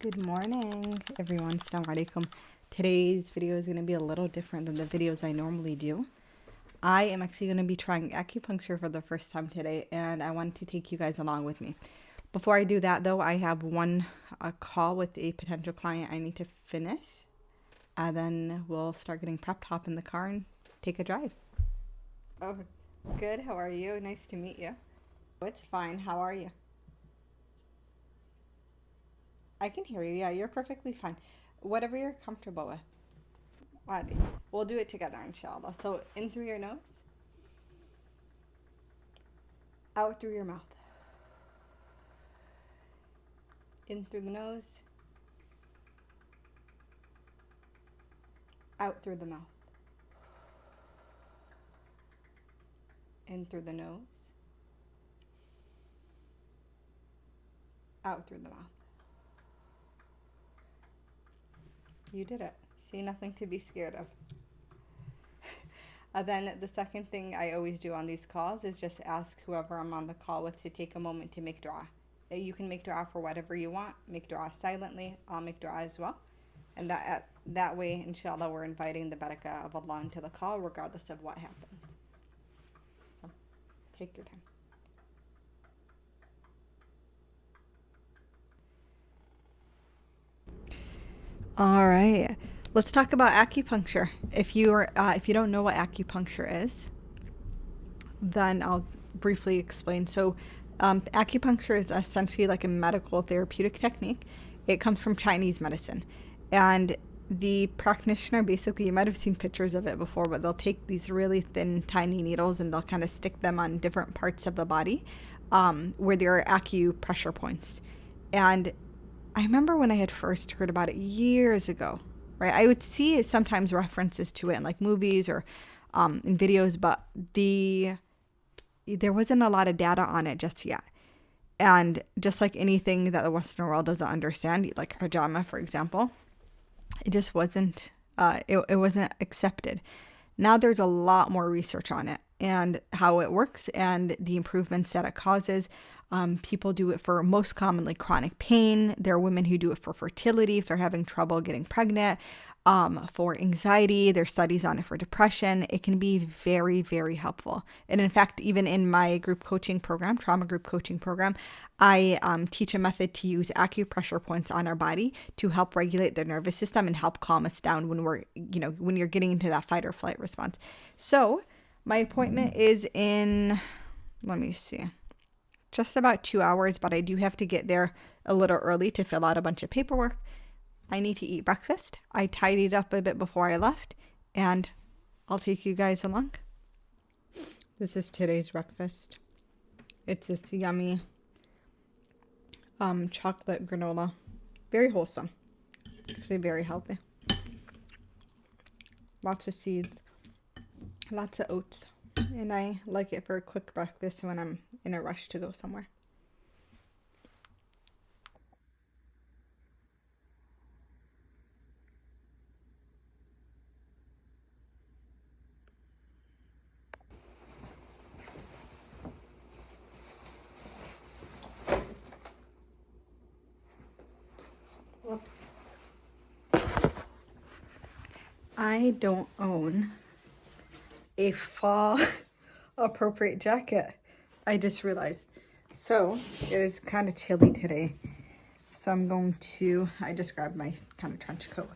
Good morning, everyone. Assalamu alaikum. Today's video is going to be a little different than the videos I normally do. I am actually going to be trying acupuncture for the first time today, and I wanted to take you guys along with me. Before I do that, though, I have a call with a potential client I need to finish. And then we'll start getting prepped, hop in the car, and take a drive. Oh, good. How are you? Nice to meet you. It's fine. How are you? I can hear you. Yeah, you're perfectly fine. Whatever you're comfortable with. Wadi. We'll do it together, inshallah. So, in through your nose, out through your mouth. In through the nose, out through the mouth. In through the nose, out through the mouth. You did it. See, nothing to be scared of. Then the second thing I always do on these calls is just ask whoever I'm on the call with to take a moment to make dua. You can make dua for whatever you want. Make dua silently. I'll make dua as well. And that way, inshallah, we're inviting the barakah of Allah into the call regardless of what happens. So, take your time. All right, let's talk about acupuncture. If you don't know what acupuncture is, then I'll briefly explain. So, acupuncture is essentially like a medical therapeutic technique. It comes from Chinese medicine, and the practitioner, basically, you might have seen pictures of it before, but they'll take these really thin, tiny needles and they'll kind of stick them on different parts of the body, where there are acupressure points. And I remember when I had first heard about it years ago, right? I would see sometimes references to it in like movies or in videos, but there wasn't a lot of data on it just yet. And just like anything that the Western world doesn't understand, like hijama, for example, it just wasn't, it wasn't accepted. Now there's a lot more research on it and how it works and the improvements that it causes. People do it for most commonly chronic pain. There are women who do it for fertility if they're having trouble getting pregnant, for anxiety. There's studies on it for depression. It can be very, very helpful. And in fact, even in my group coaching program, trauma group coaching program, I teach a method to use acupressure points on our body to help regulate the nervous system and help calm us down when when you're getting into that fight or flight response. So my appointment is in, let me see, just about 2 hours, but I do have to get there a little early to fill out a bunch of paperwork. I need to eat breakfast. I tidied up a bit before I left, and I'll take you guys along. This is today's breakfast. It's this yummy chocolate granola. Very wholesome. Actually very healthy. Lots of seeds. Lots of oats. And I like it for a quick breakfast when I'm in a rush to go somewhere. Whoops. I don't own a fall appropriate jacket. I just realized. So it is kind of chilly today. So I just grabbed my kind of trench coat.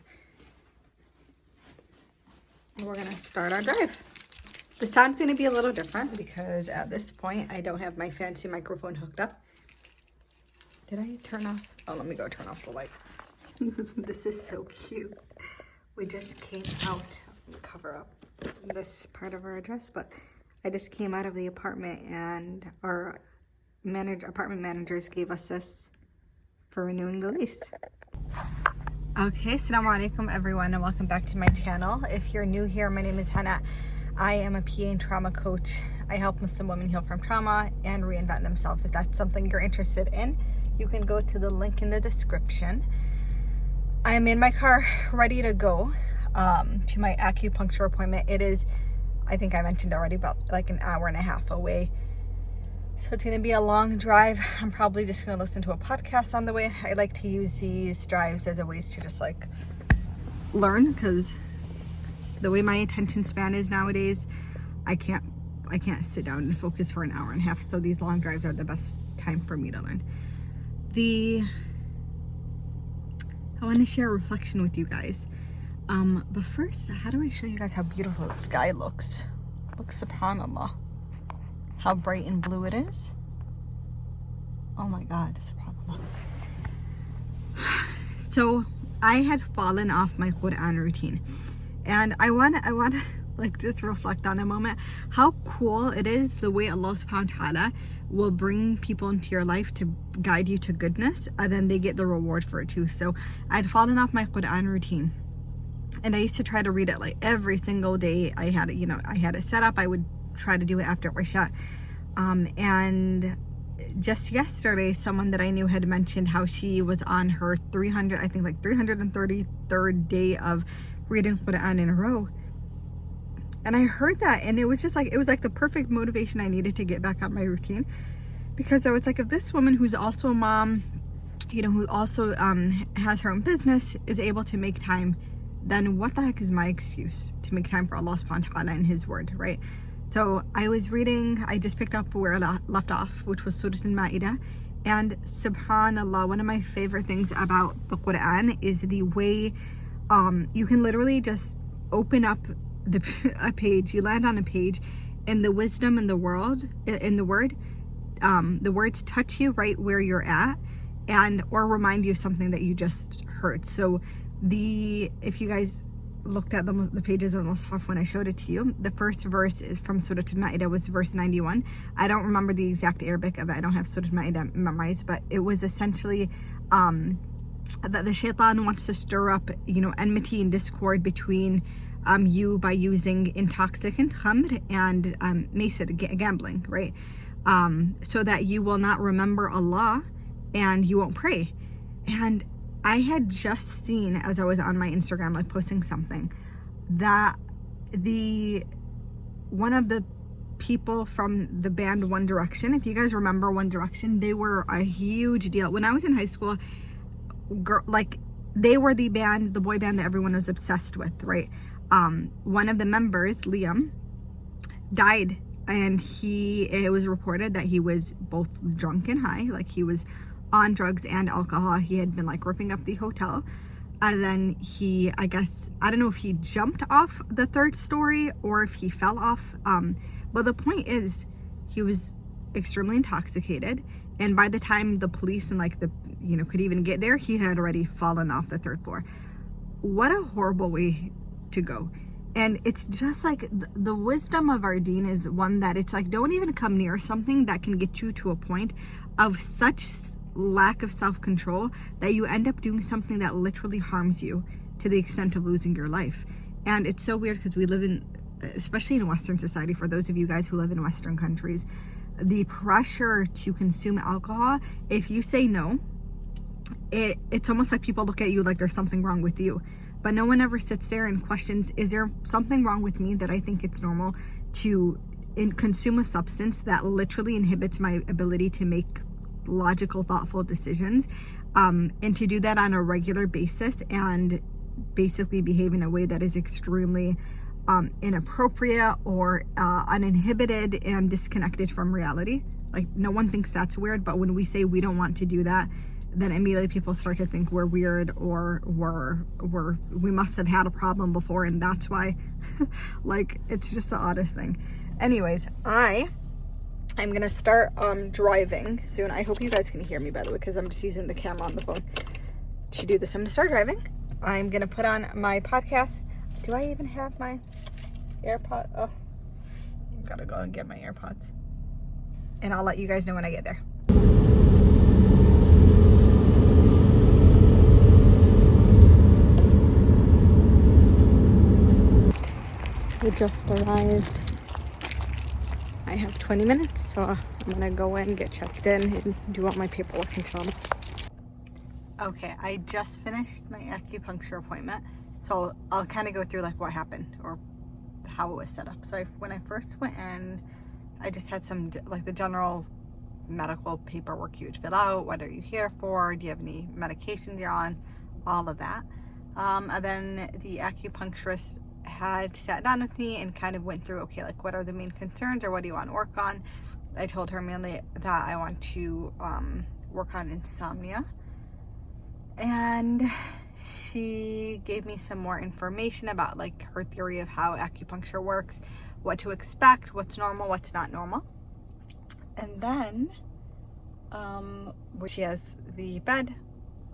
And we're going to start our drive. The sound's going to be a little different because at this point I don't have my fancy microphone hooked up. Did I turn off? Oh, let me go turn off the light. This is so cute. We just came out, cover up this part of our address, but I just came out of the apartment and our apartment managers gave us this for renewing the lease. Okay, assalamu alaikum everyone, and welcome back to my channel. If you're new here, my name is Hannah. I am a PA and trauma coach. I help Muslim women heal from trauma and reinvent themselves. If that's something you're interested in, you can go to the link in the description. I am in my car ready to go to my acupuncture appointment. It is, I think I mentioned already, about like an hour and a half away. So it's going to be a long drive. I'm probably just going to listen to a podcast on the way. I like to use these drives as a ways to just like learn, because the way my attention span is nowadays, I can't sit down and focus for an hour and a half. So these long drives are the best time for me to learn. I want to share a reflection with you guys. But first, how do I show you guys how beautiful the sky looks? Look, subhanallah. How bright and blue it is. Oh my God, subhanallah. So I had fallen off my Quran routine, and I want to like just reflect on a moment how cool it is the way Allah subhanahu wa ta'ala will bring people into your life to guide you to goodness, and then they get the reward for it too. So I'd fallen off my Quran routine, and I used to try to read it like every single day. I had it set up. I would try to do it after Isha. And just yesterday, someone that I knew had mentioned how she was on her 333rd day of reading Quran in a row. And I heard that, and it was just like, it was like the perfect motivation I needed to get back on my routine, because I was like, if this woman who's also a mom, who also has her own business, is able to make time, then what the heck is my excuse to make time for Allah subhanahu wa ta'ala and His word, right? So I was reading, I just picked up where I left off, which was Surah Al-Ma'idah. And subhanallah, one of my favorite things about the Quran is the way you can literally just open up a page, you land on a page, and the wisdom in the world, in the word, the words touch you right where you're at, or remind you of something that you just heard. So if you guys looked at the pages of the Mus'haf when I showed it to you, the first verse is from Surah Al-Ma'idah, was verse 91. I don't remember the exact Arabic of it. I don't have Surah Al-Ma'idah memorized, but it was essentially that the shaitan wants to stir up, enmity and discord between you by using intoxicant, khamr, and maisir, gambling, right? So that you will not remember Allah and you won't pray. And I had just seen, as I was on my Instagram, like posting something, that one of the people from the band One Direction, if you guys remember One Direction, they were a huge deal. When I was in high school, they were the boy band that everyone was obsessed with, right? One of the members, Liam, died, and it was reported that he was both drunk and high, like he was on drugs and alcohol. He had been like ripping up the hotel, and then I don't know if he jumped off the third story or if he fell off, but the point is he was extremely intoxicated, and by the time the police and could even get there, he had already fallen off the third floor. What a horrible way to go. And it's just like the wisdom of our deen is one that it's like, don't even come near something that can get you to a point of such lack of self-control that you end up doing something that literally harms you to the extent of losing your life. And it's so weird because we live especially in Western society, for those of you guys who live in Western countries, the pressure to consume alcohol, if you say no, it's almost like people look at you like there's something wrong with you. But no one ever sits there and questions, is there something wrong with me that I think it's normal to consume a substance that literally inhibits my ability to make logical, thoughtful decisions, and to do that on a regular basis and basically behave in a way that is extremely inappropriate or uninhibited and disconnected from reality. Like, no one thinks that's weird, but when we say we don't want to do that, then immediately people start to think we're weird, or we must have had a problem before, and that's why. Like, it's just the oddest thing. Anyways, I'm gonna start driving soon. I hope you guys can hear me, by the way, because I'm just using the camera on the phone to do this. I'm gonna start driving. I'm gonna put on my podcast. Do I even have my AirPod? Oh, gotta go and get my AirPods, and I'll let you guys know when I get there. We just arrived. I have 20 minutes, so I'm gonna go in, get checked in, and do all my paperwork inshallah. Okay, I just finished my acupuncture appointment, so I'll kind of go through like what happened or how it was set up. So when I first went in, I just had some like the general medical paperwork you would fill out. What are you here for? Do you have any medications you're on? All of that. And then the acupuncturist had sat down with me and kind of went through, okay, like what are the main concerns or what do you want to work on? I told her mainly that I want to work on insomnia. And she gave me some more information about like her theory of how acupuncture works, what to expect, what's normal, what's not normal. And then she has the bed.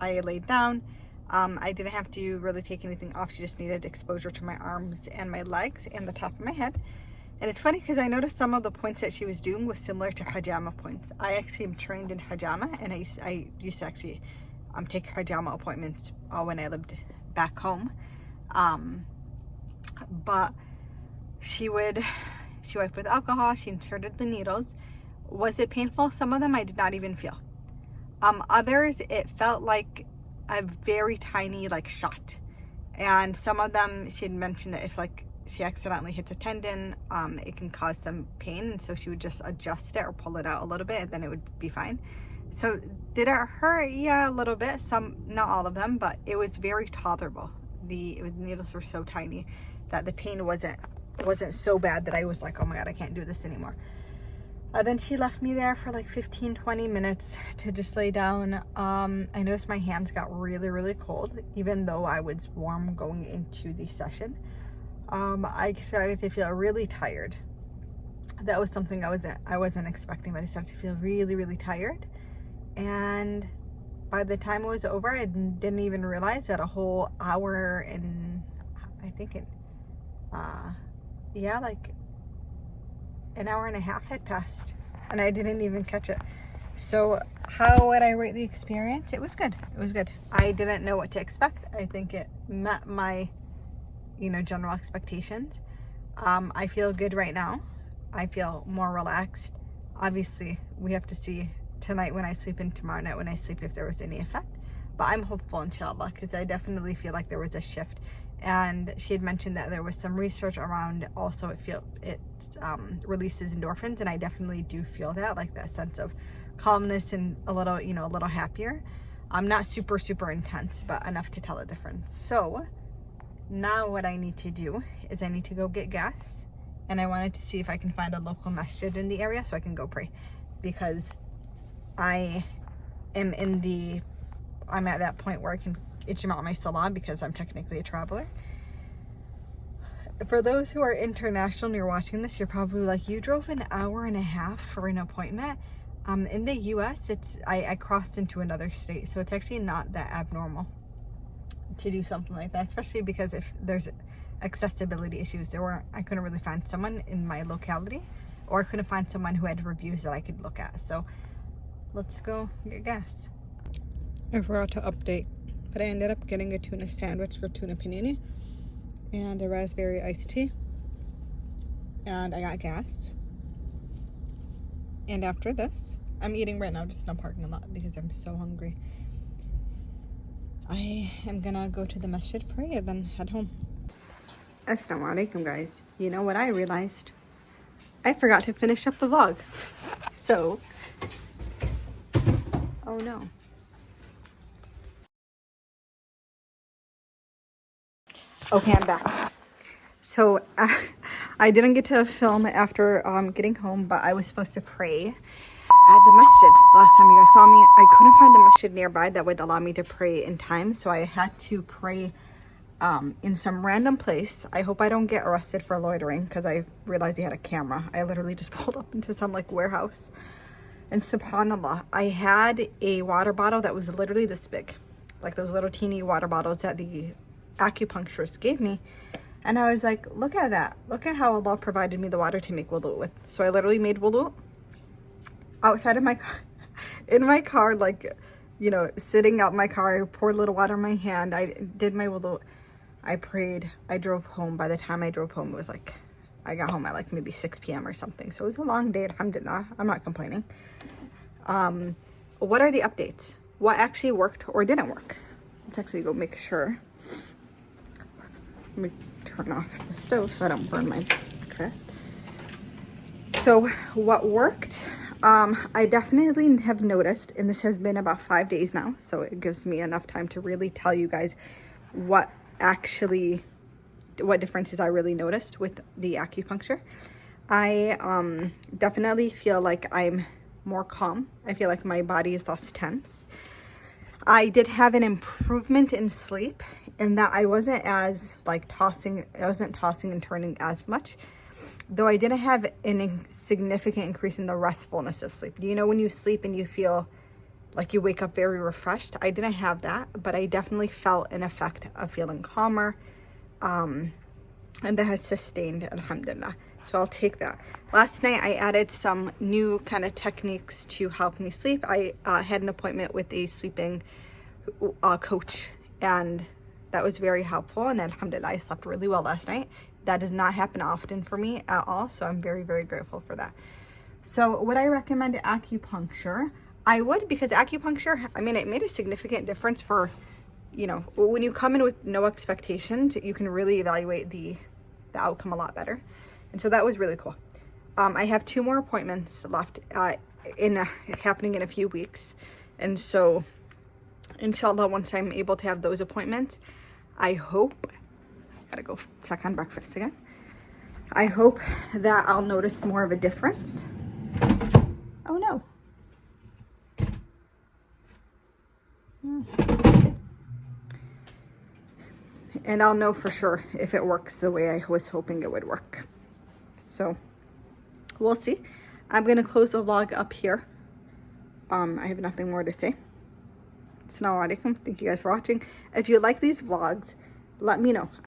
I laid down. I didn't have to really take anything off. She just needed exposure to my arms and my legs and the top of my head. And it's funny because I noticed some of the points that she was doing was similar to hijama points. I actually am trained in hijama, and I used to actually take hijama appointments when I lived back home. But she wiped with alcohol. She inserted the needles. Was it painful? Some of them I did not even feel. Others, it felt like a very tiny like shot. And some of them, she had mentioned that if like she accidentally hits a tendon, it can cause some pain, and so she would just adjust it or pull it out a little bit and then it would be fine. So did it hurt? Yeah, a little bit. Some, not all of them, but it was very tolerable. The needles were so tiny that the pain wasn't so bad that I was like, oh my god, I can't do this anymore. Then she left me there for like 15-20 minutes to just lay down. I noticed my hands got really, really cold, even though I was warm going into the session. I started to feel really tired. That was something I wasn't expecting, but I started to feel really, really tired. And by the time it was over, I didn't even realize that a whole hour and I think like an hour and a half had passed, and I didn't even catch it. So how would I rate the experience? It was good. It was good. I didn't know what to expect. I think it met my general expectations. I feel good right now. I feel more relaxed. Obviously, we have to see tonight when I sleep and tomorrow night when I sleep if there was any effect. But I'm hopeful, inshallah, because I definitely feel like there was a shift. And she had mentioned that there was some research around also it releases endorphins, and I definitely do feel that, like that sense of calmness and a little happier. Not super, super intense, but enough to tell the difference. So now what I need to do is I need to go get gas, and I wanted to see if I can find a local masjid in the area so I can go pray, because I'm at that point where I can ijma my salah because I'm technically a traveler. For those who are international and you're watching this, you're probably like, you drove an hour and a half for an appointment. In the US, I crossed into another state, so it's actually not that abnormal to do something like that, especially because if there's accessibility issues, I couldn't really find someone in my locality, or I couldn't find someone who had reviews that I could look at. So let's go get gas. I forgot to update, but I ended up getting a tuna sandwich for tuna panini and a raspberry iced tea, and I got gas. And after this, I'm eating right now, just in a parking lot because I'm so hungry. I am gonna go to the masjid, pray, and then head home. Assalamu alaikum, guys. You know what I realized? I forgot to finish up the vlog. So, oh no. Okay, I'm back. So, I didn't get to film after getting home, but I was supposed to pray at the masjid. Last time you guys saw me, I couldn't find a masjid nearby that would allow me to pray in time, so I had to pray in some random place. I hope I don't get arrested for loitering, because I realized he had a camera. I literally just pulled up into some like warehouse, and subhanallah, I had a water bottle that was literally this big, like those little teeny water bottles that the acupuncturist gave me. And I was like, look at that. Look at how Allah provided me the water to make wudu with. So I literally made wudu outside of my car, in my car, like, sitting out in my car. I poured a little water in my hand. I did my wudu. I prayed. I drove home. By the time I drove home, it was like, I got home at like maybe 6 p.m. or something. So it was a long day, alhamdulillah. I'm not complaining. What are the updates? What actually worked or didn't work? Let's actually go make sure. Let me turn off the stove so I don't burn my breakfast. So what worked, I definitely have noticed, and this has been about 5 days now, so it gives me enough time to really tell you guys what differences I really noticed with the acupuncture. I definitely feel like I'm more calm. I feel like my body is less tense. I did have an improvement in sleep in that I wasn't as like tossing and turning as much, though I didn't have a significant increase in the restfulness of sleep. Do you know when you sleep and you feel like you wake up very refreshed? I didn't have that, but I definitely felt an effect of feeling calmer, and that has sustained, alhamdulillah. So I'll take that. Last night I added some new kind of techniques to help me sleep. I had an appointment with a sleeping coach, and that was very helpful, and alhamdulillah I slept really well last night. That does not happen often for me at all, so I'm very, very grateful for that. So would I recommend acupuncture? I would, because acupuncture, I mean, it made a significant difference for, you know, when you come in with no expectations, you can really evaluate the outcome a lot better. And so that was really cool. I have 2 more appointments left happening in a few weeks. And so, inshallah, once I'm able to have those appointments, I hope, gotta go check on breakfast again. I hope that I'll notice more of a difference. Oh no. And I'll know for sure if it works the way I was hoping it would work. So we'll see. I'm gonna close the vlog up here. I have nothing more to say. Assalamu alaikum. Thank you guys for watching. If you like these vlogs, let me know.